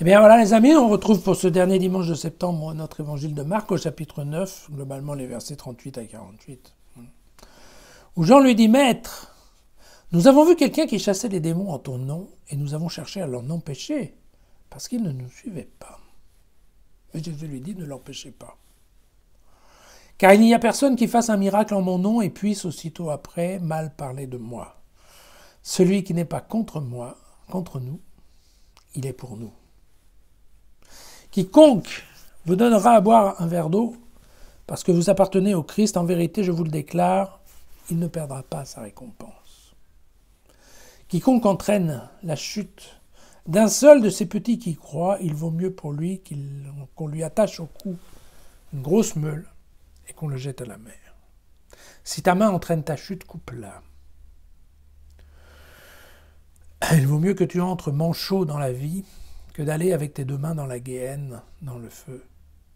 Eh bien voilà les amis, on retrouve pour ce dernier dimanche de septembre notre évangile de Marc au chapitre 9, globalement les versets 38 à 48, où Jean lui dit « Maître, nous avons vu quelqu'un qui chassait les démons en ton nom et nous avons cherché à l'en empêcher parce qu'il ne nous suivait pas. » Et Jésus lui dit « Ne l'empêchez pas. Car il n'y a personne qui fasse un miracle en mon nom et puisse aussitôt après mal parler de moi. Celui qui n'est pas contre moi, contre nous, il est pour nous. Quiconque vous donnera à boire un verre d'eau, parce que vous appartenez au Christ, en vérité, je vous le déclare, il ne perdra pas sa récompense. Quiconque entraîne la chute d'un seul de ces petits qui croient, il vaut mieux pour lui qu'on lui attache au cou une grosse meule et qu'on le jette à la mer. Si ta main entraîne ta chute, coupe-la. Il vaut mieux que tu entres manchot dans la vie que d'aller avec tes deux mains dans la guéhenne, dans le feu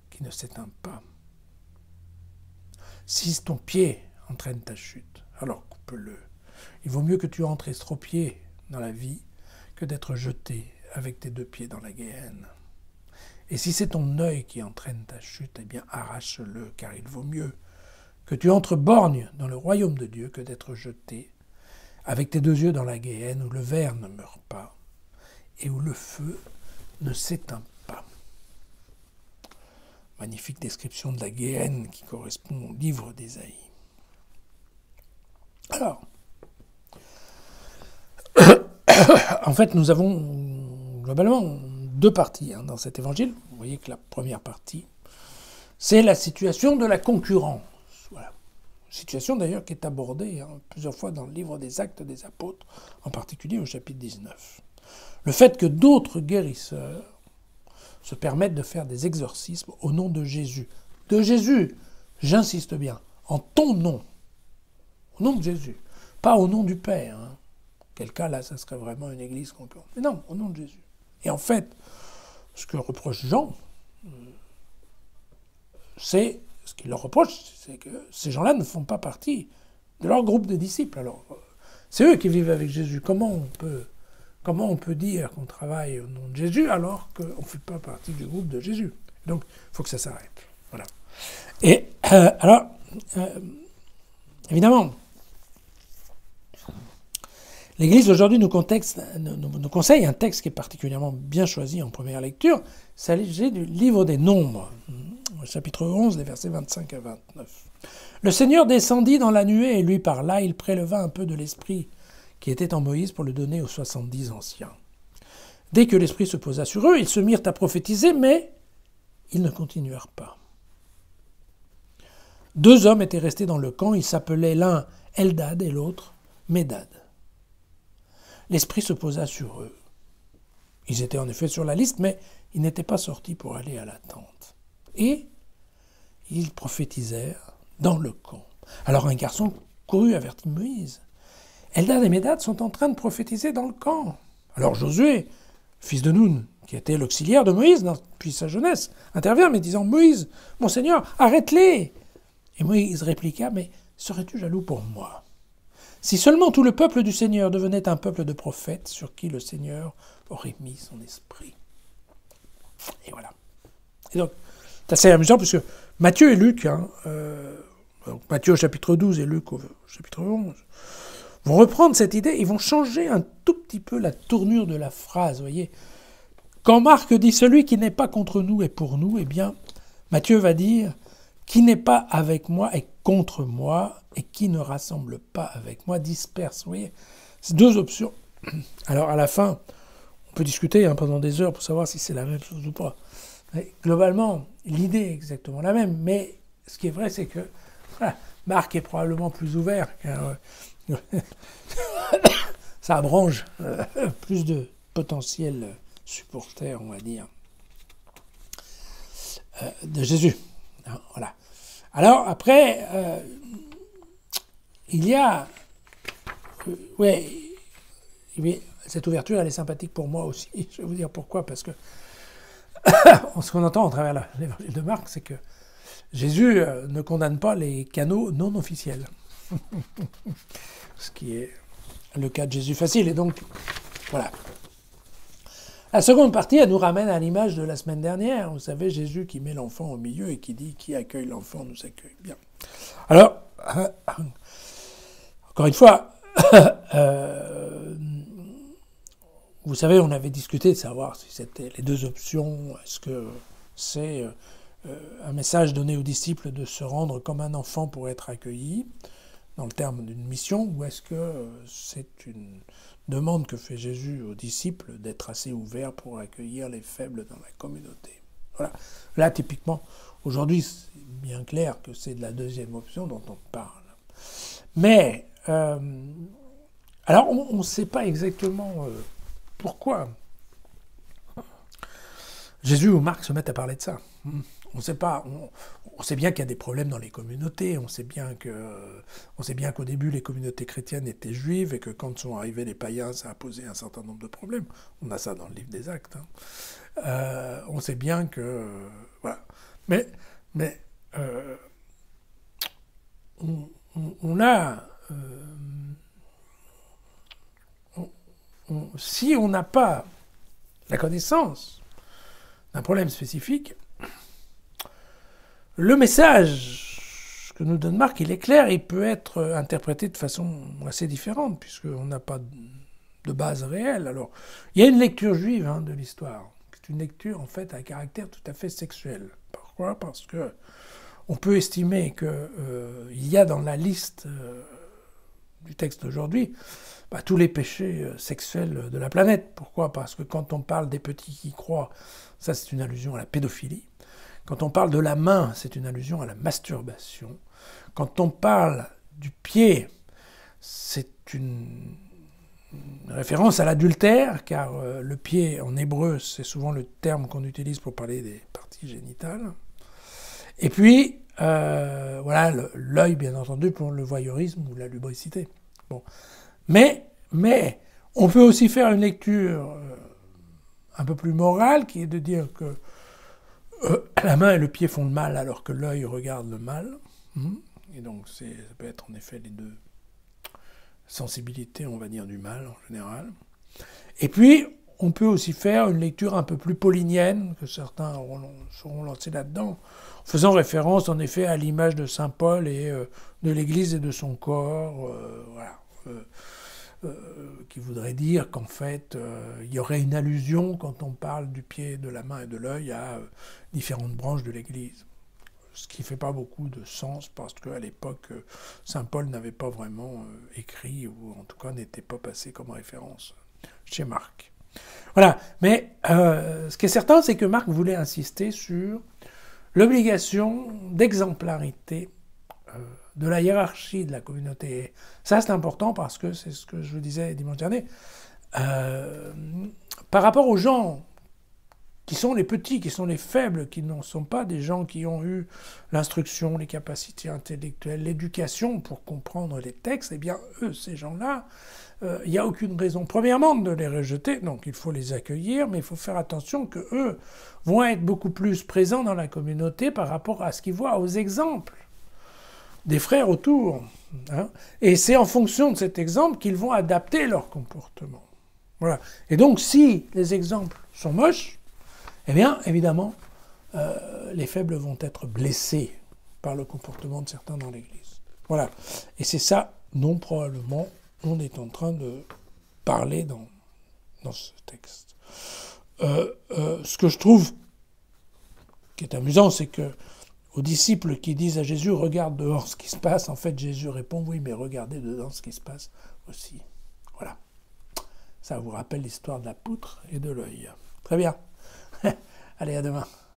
qui ne s'éteint pas. Si ton pied entraîne ta chute, alors coupe-le. Il vaut mieux que tu entres estropié dans la vie que d'être jeté avec tes deux pieds dans la guéhenne. Et si c'est ton œil qui entraîne ta chute, eh bien arrache-le, car il vaut mieux que tu entres borgne dans le royaume de Dieu que d'être jeté avec tes deux yeux dans la guéhenne où le ver ne meurt pas et où le feu ne s'éteint pas. Magnifique description de la guéhenne qui correspond au livre d'Ésaïe. Alors, en fait, nous avons globalement deux parties dans cet évangile. Vous voyez que la première partie, c'est la situation de la concurrence. Voilà. Situation d'ailleurs qui est abordée plusieurs fois dans le livre des Actes des Apôtres, en particulier au chapitre 19. Le fait que d'autres guérisseurs se permettent de faire des exorcismes au nom de Jésus. De Jésus, j'insiste bien, en ton nom. Au nom de Jésus. Pas au nom du Père. Quel cas là, ça serait vraiment une église concurrente. Mais non, au nom de Jésus. Et en fait, ce que reproche Jean, c'est, ce qu'il leur reproche, c'est que ces gens-là ne font pas partie de leur groupe de disciples. Alors, c'est eux qui vivent avec Jésus. Comment on peut dire qu'on travaille au nom de Jésus alors qu'on ne fait pas partie du groupe de Jésus? Donc, il faut que ça s'arrête. Voilà. Et alors, évidemment, l'Église aujourd'hui nous conseille un texte qui est particulièrement bien choisi en première lecture. Il s'agit du livre des Nombres, chapitre 11, les versets 25 à 29. Le Seigneur descendit dans la nuée et lui parla, il préleva un peu de l'esprit qui était en Moïse pour le donner aux 70 anciens. Dès que l'Esprit se posa sur eux, ils se mirent à prophétiser, mais ils ne continuèrent pas. 2 hommes étaient restés dans le camp, ils s'appelaient l'un Eldad et l'autre Médad. L'Esprit se posa sur eux. Ils étaient en effet sur la liste, mais ils n'étaient pas sortis pour aller à la tente. Et ils prophétisèrent dans le camp. Alors un garçon courut avertit Moïse. Eldad et Médad sont en train de prophétiser dans le camp. Alors Josué, fils de Nun, qui était l'auxiliaire de Moïse depuis sa jeunesse, intervient, mais disant « Moïse, mon Seigneur, arrête-les » Et Moïse répliqua « Mais serais-tu jaloux pour moi ? Si seulement tout le peuple du Seigneur devenait un peuple de prophètes sur qui le Seigneur aurait mis son esprit. » Et voilà. Et donc, c'est assez amusant, puisque Matthieu et Luc, Matthieu au chapitre 12 et Luc au chapitre 11, vont reprendre cette idée, ils vont changer un tout petit peu la tournure de la phrase, vous voyez. Quand Marc dit « celui qui n'est pas contre nous est pour nous », eh bien, Matthieu va dire « qui n'est pas avec moi est contre moi, et qui ne rassemble pas avec moi disperse ». Vous voyez, c'est 2 options. Alors, à la fin, on peut discuter pendant des heures pour savoir si c'est la même chose ou pas. Mais, globalement, l'idée est exactement la même, mais ce qui est vrai, c'est que voilà, Marc est probablement plus ouvert, car ça abrange plus de potentiels supporters, on va dire, de Jésus. Voilà. Alors, après, il y a... cette ouverture, elle est sympathique pour moi aussi. Je vais vous dire pourquoi, parce que ce qu'on entend à travers l'évangile de Marc, c'est que Jésus ne condamne pas les canaux non officiels. Ce qui est le cas de Jésus facile. Et donc, voilà. La seconde partie, elle nous ramène à l'image de la semaine dernière. Vous savez, Jésus qui met l'enfant au milieu et qui dit « Qui accueille l'enfant nous accueille ». Bien. Alors, encore une fois, vous savez, on avait discuté de savoir si c'était les deux options. Est-ce que c'est un message donné aux disciples de se rendre comme un enfant pour être accueilli, dans le terme d'une mission, ou est-ce que c'est une demande que fait Jésus aux disciples d'être assez ouverts pour accueillir les faibles dans la communauté? Voilà. Là, typiquement, aujourd'hui, c'est bien clair que c'est de la deuxième option dont on parle. Mais, alors, on ne sait pas exactement pourquoi Jésus ou Marc se mettent à parler de ça. On sait pas. On sait bien qu'il y a des problèmes dans les communautés. On sait bien qu'au début les communautés chrétiennes étaient juives et que quand sont arrivés les païens, ça a posé un certain nombre de problèmes. On a ça dans le livre des Actes. On sait bien que voilà. Mais on a si on n'a pas la connaissance d'un problème spécifique, le message que nous donne Marc, il est clair, il peut être interprété de façon assez différente, puisqu'on n'a pas de base réelle. Alors, il y a une lecture juive de l'histoire. C'est une lecture, en fait, à caractère tout à fait sexuel. Pourquoi ? Parce que on peut estimer qu'il y a dans la liste du texte d'aujourd'hui tous les péchés sexuels de la planète. Pourquoi ? Parce que quand on parle des petits qui croient, ça c'est une allusion à la pédophilie. Quand on parle de la main, c'est une allusion à la masturbation. Quand on parle du pied, c'est une référence à l'adultère, car le pied en hébreu, c'est souvent le terme qu'on utilise pour parler des parties génitales. Et puis, voilà, l'œil, bien entendu, pour le voyeurisme ou la lubricité. Bon. Mais, on peut aussi faire une lecture un peu plus morale, qui est de dire que la main et le pied font le mal alors que l'œil regarde le mal. Et donc, ça peut être en effet les deux sensibilités, on va dire, du mal en général. Et puis, on peut aussi faire une lecture un peu plus paulinienne, que certains seront lancés là-dedans, en faisant référence en effet à l'image de Saint Paul et de l'Église et de son corps, voilà. Qui voudrait dire qu'en fait, il y aurait une allusion, quand on parle du pied, de la main et de l'œil, à différentes branches de l'Église. Ce qui ne fait pas beaucoup de sens, parce qu'à l'époque, Saint Paul n'avait pas vraiment écrit, ou en tout cas n'était pas passé comme référence chez Marc. Voilà, mais ce qui est certain, c'est que Marc voulait insister sur l'obligation d'exemplarité de la hiérarchie de la communauté. Et ça, c'est important parce que c'est ce que je vous disais dimanche dernier. Par rapport aux gens qui sont les petits, qui sont les faibles, qui ne sont pas des gens qui ont eu l'instruction, les capacités intellectuelles, l'éducation pour comprendre les textes, eh bien, eux, ces gens-là, il n'y a aucune raison, premièrement, de les rejeter, donc il faut les accueillir, mais il faut faire attention qu'eux vont être beaucoup plus présents dans la communauté par rapport à ce qu'ils voient aux exemples des frères autour. Et c'est en fonction de cet exemple qu'ils vont adapter leur comportement. Voilà. Et donc, si les exemples sont moches, eh bien, évidemment, les faibles vont être blessés par le comportement de certains dans l'Église. Voilà. Et c'est ça dont probablement on est en train de parler dans ce texte. Ce que je trouve qui est amusant, c'est que aux disciples qui disent à Jésus « Regarde dehors ce qui se passe », en fait, Jésus répond « Oui, mais regardez dedans ce qui se passe aussi. » Voilà. Ça vous rappelle l'histoire de la poutre et de l'œil. Très bien. Allez, à demain.